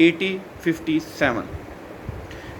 1857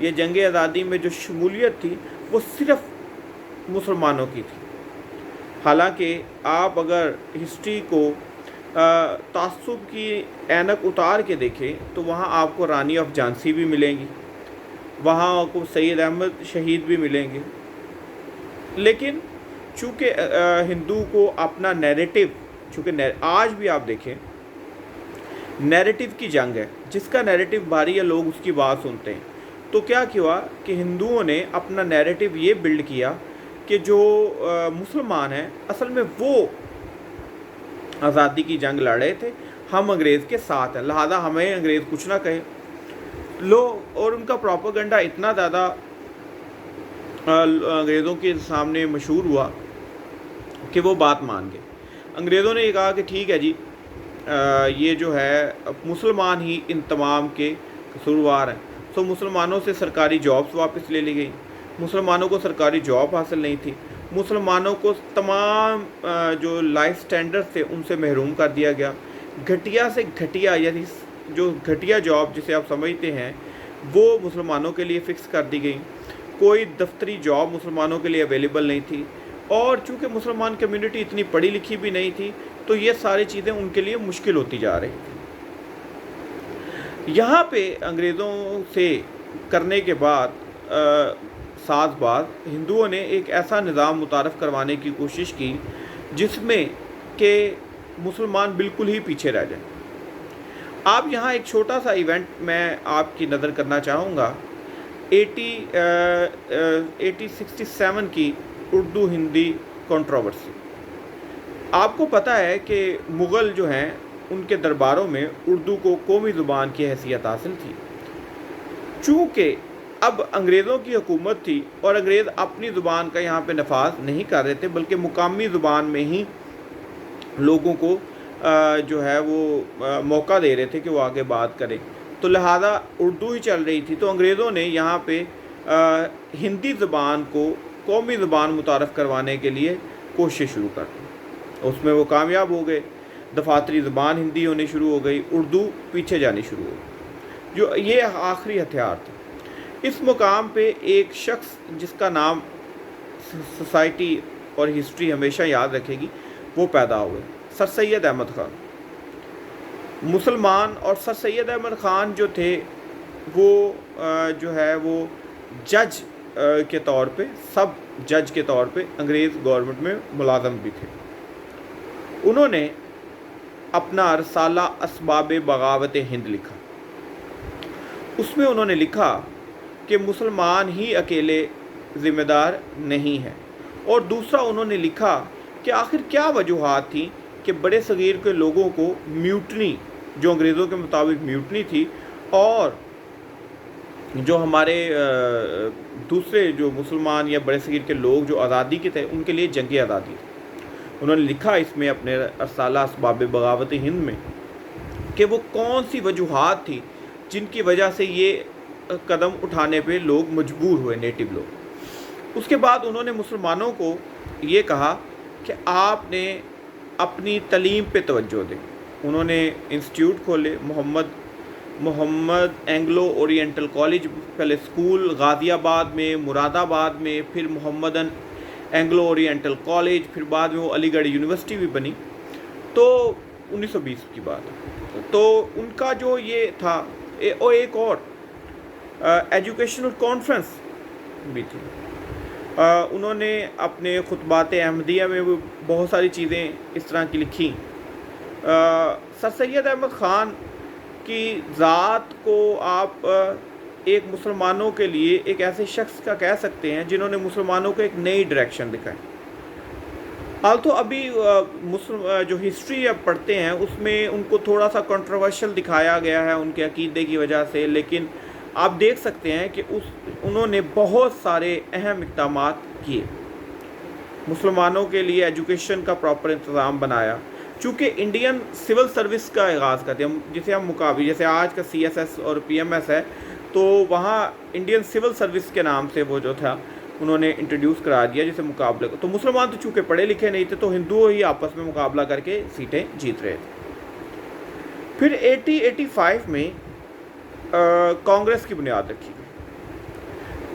یہ جنگ آزادی میں جو شمولیت تھی وہ صرف مسلمانوں کی تھی. حالانکہ آپ اگر ہسٹری کو تعصب کی اینک اتار کے دیکھیں تو وہاں آپ کو رانی آف جھانسی بھی ملیں گی, وہاں آپ کو سید احمد شہید بھی ملیں گے. لیکن چونکہ ہندو کو اپنا نیریٹو, چونکہ آج بھی آپ دیکھیں نیریٹو کی جنگ ہے, جس کا نیریٹو بھاری ہے لوگ اس کی بات سنتے ہیں. تو کیا ہوا کہ ہندوؤں نے اپنا نیریٹو یہ بلڈ کیا کہ جو مسلمان ہیں اصل میں وہ آزادی کی جنگ لڑ رہے تھے, ہم انگریز کے ساتھ ہیں, لہذا ہمیں انگریز کچھ نہ کہے. اور ان کا پروپیگنڈا اتنا زیادہ انگریزوں کے سامنے مشہور ہوا کہ وہ بات مان گئے. انگریزوں نے یہ کہا کہ ٹھیک ہے جی, یہ جو ہے مسلمان ہی ان تمام کے قصوروار ہیں. تو مسلمانوں سے سرکاری جابس واپس لے لی گئی, مسلمانوں کو سرکاری جاب حاصل نہیں تھی, مسلمانوں کو تمام جو لائف سٹینڈرڈ تھے ان سے محروم کر دیا گیا. گھٹیا سے گھٹیا, یعنی جو گھٹیا جاب جسے آپ سمجھتے ہیں وہ مسلمانوں کے لیے فکس کر دی گئی. کوئی دفتری جاب مسلمانوں کے لیے اویلیبل نہیں تھی, اور چونکہ مسلمان کمیونٹی اتنی پڑھی لکھی بھی نہیں تھی تو یہ ساری چیزیں ان کے لیے مشکل ہوتی جا رہی تھیں. یہاں پہ انگریزوں سے کرنے کے بعد ساز باز ہندوؤں نے ایک ایسا نظام متعارف کروانے کی کوشش کی جس میں کہ مسلمان بالکل ہی پیچھے رہ جائیں. آپ یہاں ایک چھوٹا سا ایونٹ میں آپ کی نظر کرنا چاہوں گا. 1867 کی اردو ہندی کنٹروورسی. آپ کو پتہ ہے کہ مغل جو ہیں ان کے درباروں میں اردو کو قومی زبان کی حیثیت حاصل تھی. چونکہ اب انگریزوں کی حکومت تھی اور انگریز اپنی زبان کا یہاں پہ نفاذ نہیں کر رہے تھے بلکہ مقامی زبان میں ہی لوگوں کو جو ہے وہ موقع دے رہے تھے کہ وہ آگے بات کریں, تو لہٰذا اردو ہی چل رہی تھی. تو انگریزوں نے یہاں پہ ہندی زبان کو قومی زبان متعارف کروانے کے لیے کوشش شروع کر دی. اس میں وہ کامیاب ہو گئے, دفاتری زبان ہندی ہونی شروع ہو گئی, اردو پیچھے جانی شروع ہو گئی. جو یہ آخری ہتھیار تھا. اس مقام پہ ایک شخص جس کا نام سوسائٹی اور ہسٹری ہمیشہ یاد رکھے گی, وہ پیدا ہوئے, سر سید احمد خان. مسلمان, اور سر سید احمد خان جو تھے وہ جو ہے وہ جج کے طور پہ, سب جج کے طور پہ انگریز گورنمنٹ میں ملازم بھی تھے. انہوں نے اپنا رسالہ اسباب بغاوت ہند لکھا. اس میں انہوں نے لکھا کہ مسلمان ہی اکیلے ذمہ دار نہیں ہیں, اور دوسرا انہوں نے لکھا کہ آخر کیا وجوہات تھیں کہ بڑے صغیر کے لوگوں کو میوٹنی, جو انگریزوں کے مطابق میوٹنی تھی, اور جو ہمارے دوسرے جو مسلمان یا بڑے صغیر کے لوگ جو آزادی کے تھے ان کے لیے جنگ آزادی تھی. انہوں نے لکھا اس میں اپنے رسالہ اسباب بغاوت ہند میں کہ وہ کون سی وجوہات تھی جن کی وجہ سے یہ قدم اٹھانے پہ لوگ مجبور ہوئے, نیٹو لوگ. اس کے بعد انہوں نے مسلمانوں کو یہ کہا کہ آپ نے اپنی تعلیم پہ توجہ دیں. انہوں نے انسٹیٹیوٹ کھولے, محمد اینگلو اورینٹل کالج, پہلے اسکول غازی آباد میں, مراد آباد میں, پھر محمد اینگلو اورینٹل کالج, پھر بعد میں وہ علی گڑھ یونیورسٹی بھی بنی. تو 1920 کی بات. تو ان کا جو یہ تھا, اور ایک اور ایجوکیشنل کانفرنس بھی تھی. انہوں نے اپنے خطبات احمدیہ میں بہت ساری چیزیں اس طرح کی لکھی. سر سید احمد خان کی ذات کو آپ ایک مسلمانوں کے لیے ایک ایسے شخص کا کہہ سکتے ہیں جنہوں نے مسلمانوں کو ایک نئی ڈائریکشن دکھائی. تو ابھی جو ہسٹری اب پڑھتے ہیں اس میں ان کو تھوڑا سا کنٹروورشل دکھایا گیا ہے ان کے عقیدے کی وجہ سے, لیکن آپ دیکھ سکتے ہیں کہ انہوں نے بہت سارے اہم اقدامات کیے. مسلمانوں کے لیے ایجوکیشن کا پراپر انتظام بنایا. چونکہ انڈین سول سروس کا آغاز کرتے ہیں, جسے ہم مقابل, جیسے آج کا CSS اور PMS ہے, تو وہاں انڈین سول سروس کے نام سے وہ جو تھا انہوں نے انٹروڈیوس کرا دیا, جسے مقابلہ. تو مسلمان تو چونکہ پڑھے لکھے نہیں تھے تو ہندوؤں ہی آپس میں مقابلہ کر کے سیٹیں جیت رہے تھے. پھر 1885 میں کانگریس کی بنیاد رکھی گئی.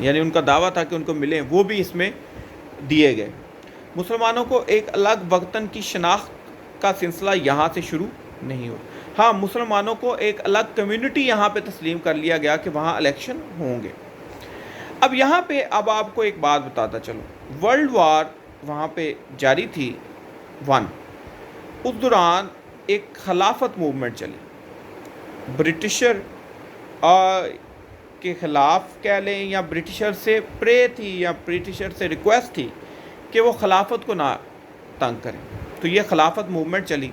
یعنی ان کا دعویٰ تھا کہ ان کو ملیں، وہ بھی اس میں دیے گئے۔ مسلمانوں کو ایک الگ وطن کی شناخت کا سلسلہ یہاں سے شروع نہیں ہوا۔ ہاں، مسلمانوں کو ایک الگ کمیونٹی یہاں پہ تسلیم کر لیا گیا کہ وہاں الیکشن ہوں گے۔ اب یہاں پہ اب آپ کو ایک بات بتاتا چلوں، ورلڈ وار وہاں پہ جاری تھی 1، اس دوران ایک خلافت موومنٹ چلی، برٹشر کے خلاف کہہ لیں، یا برٹشر سے پرے تھی یا برٹشر سے ریکویسٹ تھی کہ وہ خلافت کو نہ تنگ کریں، تو یہ خلافت موومنٹ چلی۔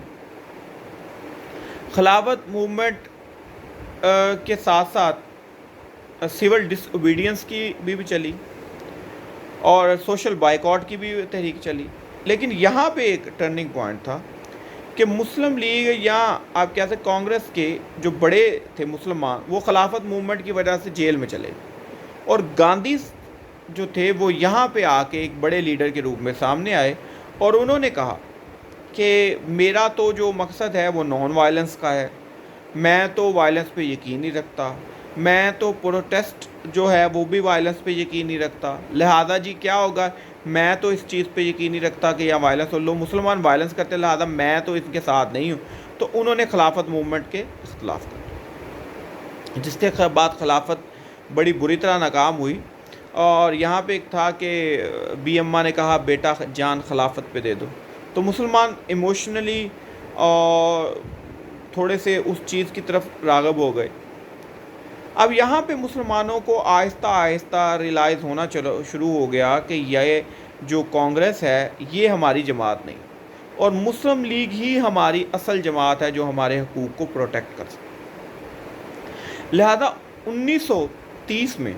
خلافت موومنٹ کے ساتھ ساتھ سول ڈس اوبیڈینس کی بھی چلی اور سوشل بائیکاٹ کی بھی تحریک چلی۔ لیکن یہاں پہ ایک ٹرننگ پوائنٹ تھا کہ مسلم لیگ یا آپ کہہ سکتے کانگریس کے جو بڑے تھے مسلمان، وہ خلافت موومنٹ کی وجہ سے جیل میں چلے، اور گاندھی جو تھے وہ یہاں پہ آ کے ایک بڑے لیڈر کے روپ میں سامنے آئے، اور انہوں نے کہا کہ میرا تو جو مقصد ہے وہ نان وائلنس کا ہے، میں تو وائلنس پہ یقین نہیں رکھتا، میں تو پروٹیسٹ جو ہے وہ بھی وائلنس پہ یقین نہیں رکھتا، لہذا جی کیا ہوگا، میں تو اس چیز پہ یقین نہیں رکھتا کہ یہاں وائلنس، اور لوگ مسلمان وائلنس کرتے، لہذا میں تو اس کے ساتھ نہیں ہوں۔ تو انہوں نے خلافت موومنٹ کے اختلاف کر، جس کے بعد خلافت بڑی بری طرح ناکام ہوئی۔ اور یہاں پہ ایک تھا کہ بی اماں نے کہا بیٹا جان خلافت پہ دے دو، تو مسلمان ایموشنلی اور تھوڑے سے اس چیز کی طرف راغب ہو گئے۔ اب یہاں پہ مسلمانوں کو آہستہ آہستہ ریلائز ہونا شروع ہو گیا کہ یہ جو کانگریس ہے یہ ہماری جماعت نہیں، اور مسلم لیگ ہی ہماری اصل جماعت ہے جو ہمارے حقوق کو پروٹیکٹ کر سکے۔ لہذا 1930 میں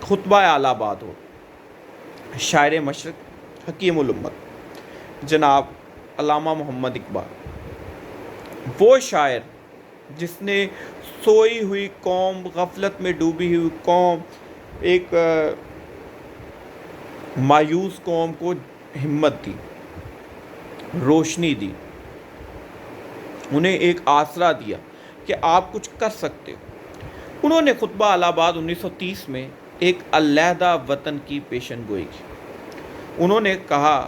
خطبہ اعلی آباد ہو، شاعر مشرق حکیم الامت جناب علامہ محمد اقبال، وہ شاعر جس نے سوئی ہوئی قوم، غفلت میں ڈوبی ہوئی قوم، ایک مایوس قوم کو ہمت دی، روشنی دی، انہیں ایک آسرا دیا کہ آپ کچھ کر سکتے ہو۔ انہوں نے خطبہ اعلی آباد 1930 میں ایک علیحدہ وطن کی پیشن گوئی کی۔ انہوں نے کہا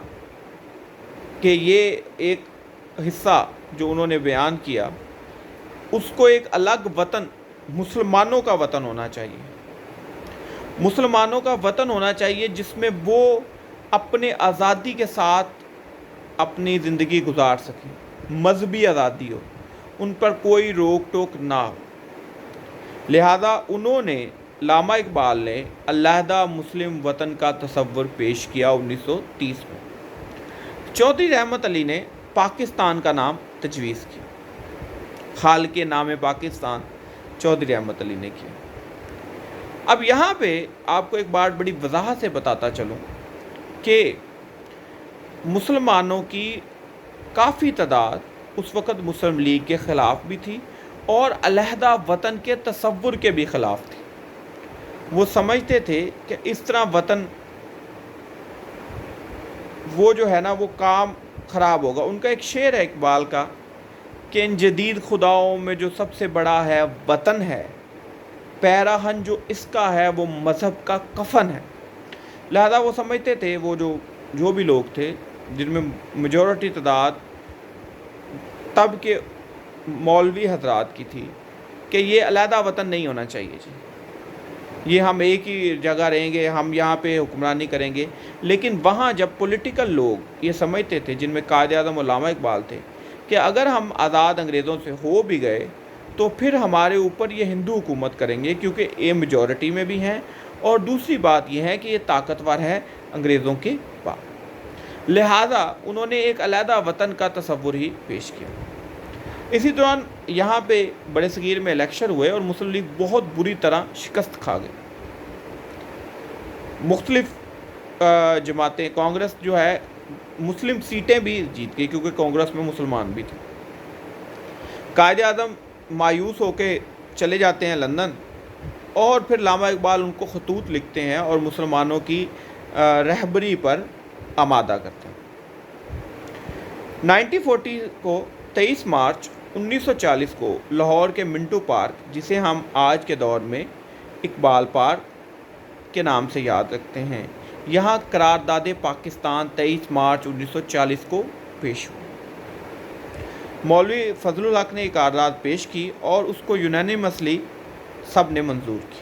کہ یہ ایک حصہ جو انہوں نے بیان کیا، اس کو ایک الگ وطن، مسلمانوں کا وطن ہونا چاہیے، مسلمانوں کا وطن ہونا چاہیے جس میں وہ اپنے آزادی کے ساتھ اپنی زندگی گزار سکیں، مذہبی آزادی ہو، ان پر کوئی روک ٹوک نہ ہو۔ لہذا انہوں نے، علامہ اقبال نے علیحدہ مسلم وطن کا تصور پیش کیا 1930 میں۔ چودھری رحمت علی نے پاکستان کا نام تجویز کیا، خالق نام پاکستان چودھری رحمت علی نے کیا۔ اب یہاں پہ آپ کو ایک بات بڑی وضاحت سے بتاتا چلوں کہ مسلمانوں کی کافی تعداد اس وقت مسلم لیگ کے خلاف بھی تھی اور علیحدہ وطن کے تصور کے بھی خلاف تھی۔ وہ سمجھتے تھے کہ اس طرح وطن وہ جو ہے نا وہ کام خراب ہوگا۔ ان کا ایک شعر ہے اقبال کا کہ ان جدید خداؤں میں جو سب سے بڑا ہے وطن ہے، پیراہن جو اس کا ہے وہ مذہب کا کفن ہے۔ لہذا وہ سمجھتے تھے، وہ جو بھی لوگ تھے جن میں میجورٹی تعداد تب کے مولوی حضرات کی تھی، کہ یہ علیحدہ وطن نہیں ہونا چاہیے جی، یہ ہم ایک ہی جگہ رہیں گے، ہم یہاں پہ حکمرانی کریں گے۔ لیکن وہاں جب پولیٹیکل لوگ یہ سمجھتے تھے، جن میں قائد اعظم علامہ اقبال تھے، کہ اگر ہم آزاد انگریزوں سے ہو بھی گئے تو پھر ہمارے اوپر یہ ہندو حکومت کریں گے، کیونکہ یہ میجورٹی میں بھی ہیں، اور دوسری بات یہ ہے کہ یہ طاقتور ہے انگریزوں کے بعد۔ لہذا انہوں نے ایک علیحدہ وطن کا تصور ہی پیش کیا۔ اسی دوران یہاں پہ بڑے صغیر میں الیکشن ہوئے اور مسلم لیگ بہت بری طرح شکست کھا گئی۔ مختلف جماعتیں، کانگریس جو ہے مسلم سیٹیں بھی جیت گئی کیونکہ کانگریس میں مسلمان بھی تھے۔ قائد اعظم مایوس ہو کے چلے جاتے ہیں لندن، اور پھر علامہ اقبال ان کو خطوط لکھتے ہیں اور مسلمانوں کی رہبری پر آمادہ کرتے ہیں۔ 1940 کو 23 مارچ 1940 کو لاہور کے منٹو پارک، جسے ہم آج کے دور میں اقبال پارک کے نام سے یاد رکھتے ہیں۔ یہاں قرارداد پاکستان 23 مارچ 1940 کو پیش ہوئی۔ مولوی فضل الحق نے ایک قرارداد پیش کی اور اس کو یونانیمسلی سب نے منظور کی۔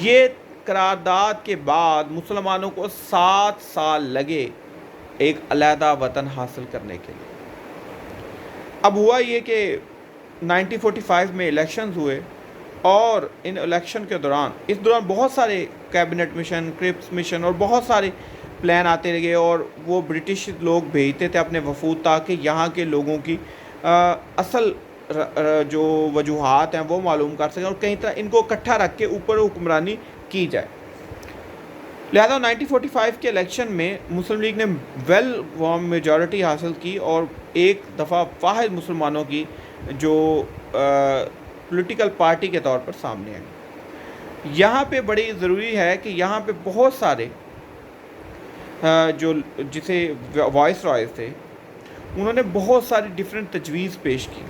یہ قرارداد کے بعد مسلمانوں کو 7 سال لگے ایک علیحدہ وطن حاصل کرنے کے لیے۔ اب ہوا یہ کہ 1945 میں الیکشنز ہوئے اور ان الیکشن کے دوران بہت سارے کیبنٹ مشن، کرپس مشن اور بہت سارے پلان آتے رہے اور وہ برٹش لوگ بھیجتے تھے اپنے وفود تاکہ یہاں کے لوگوں کی اصل جو وجوہات ہیں وہ معلوم کر سکیں اور کہیں طرح ان کو اکٹھا رکھ کے اوپر حکمرانی کی جائے۔ لہذا 1945 کے الیکشن میں مسلم لیگ نے ویل وارم میجورٹی حاصل کی اور ایک دفعہ واحد مسلمانوں کی جو پولیٹیکل پارٹی کے طور پر سامنے آئی۔ یہاں پہ بڑی ضروری ہے کہ یہاں پہ بہت سارے جو جسے وائس رائز تھے انہوں نے بہت ساری ڈیفرنٹ تجویز پیش کی،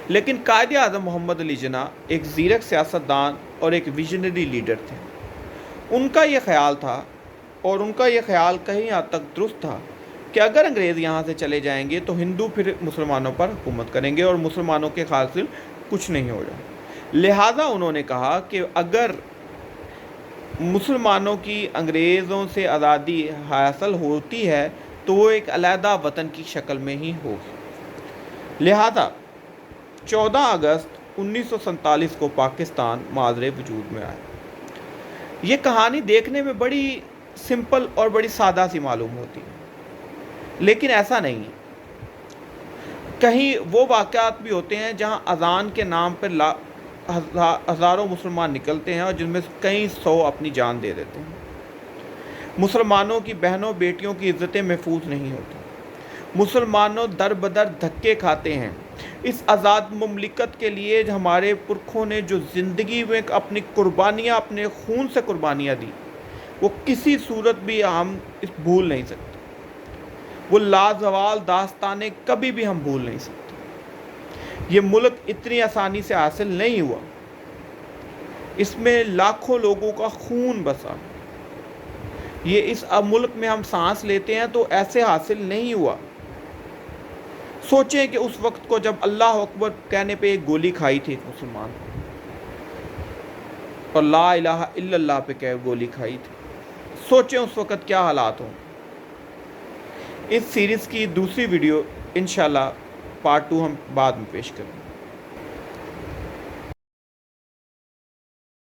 لیکن قائد اعظم محمد علی جناح ایک زیرک سیاستدان اور ایک ویژنری لیڈر تھے۔ ان کا یہ خیال تھا اور ان کا یہ خیال کہیں حد تک درست تھا کہ اگر انگریز یہاں سے چلے جائیں گے تو ہندو پھر مسلمانوں پر حکومت کریں گے اور مسلمانوں کے حاصل کچھ نہیں ہو جائے۔ لہٰذا انہوں نے کہا کہ اگر مسلمانوں کی انگریزوں سے آزادی حاصل ہوتی ہے تو وہ ایک علیحدہ وطن کی شکل میں ہی ہوگی۔ لہٰذا 14 اگست 1947 کو پاکستان معاذ وجود میں آیا۔ یہ کہانی دیکھنے میں بڑی سمپل اور بڑی سادہ سی معلوم ہوتی ہے، لیکن ایسا نہیں ہے۔ کہیں وہ واقعات بھی ہوتے ہیں جہاں اذان کے نام پر ہزاروں مسلمان نکلتے ہیں اور جن میں کئی سو اپنی جان دے دیتے ہیں۔ مسلمانوں کی بہنوں بیٹیوں کی عزتیں محفوظ نہیں ہوتی۔ مسلمانوں در بدر دھکے کھاتے ہیں۔ اس آزاد مملکت کے لیے ہمارے پرکھوں نے جو زندگی میں اپنی قربانیاں، اپنے خون سے قربانیاں دی، وہ کسی صورت بھی ہم بھول نہیں سکتے۔ وہ لازوال داستانیں کبھی بھی ہم بھول نہیں سکتے۔ یہ ملک اتنی آسانی سے حاصل نہیں ہوا، اس میں لاکھوں لوگوں کا خون بسا۔ یہ اس ملک میں ہم سانس لیتے ہیں تو ایسے حاصل نہیں ہوا۔ سوچیں کہ اس وقت کو جب اللہ اکبر کہنے پہ ایک گولی کھائی تھی ایک مسلمان اور لا الہ الا اللہ پہ گولی کھائی تھی، سوچیں اس وقت کیا حالات ہوں۔ اس سیریز کی دوسری ویڈیو انشاءاللہ پارٹ 2 ہم بعد میں پیش کریں گے۔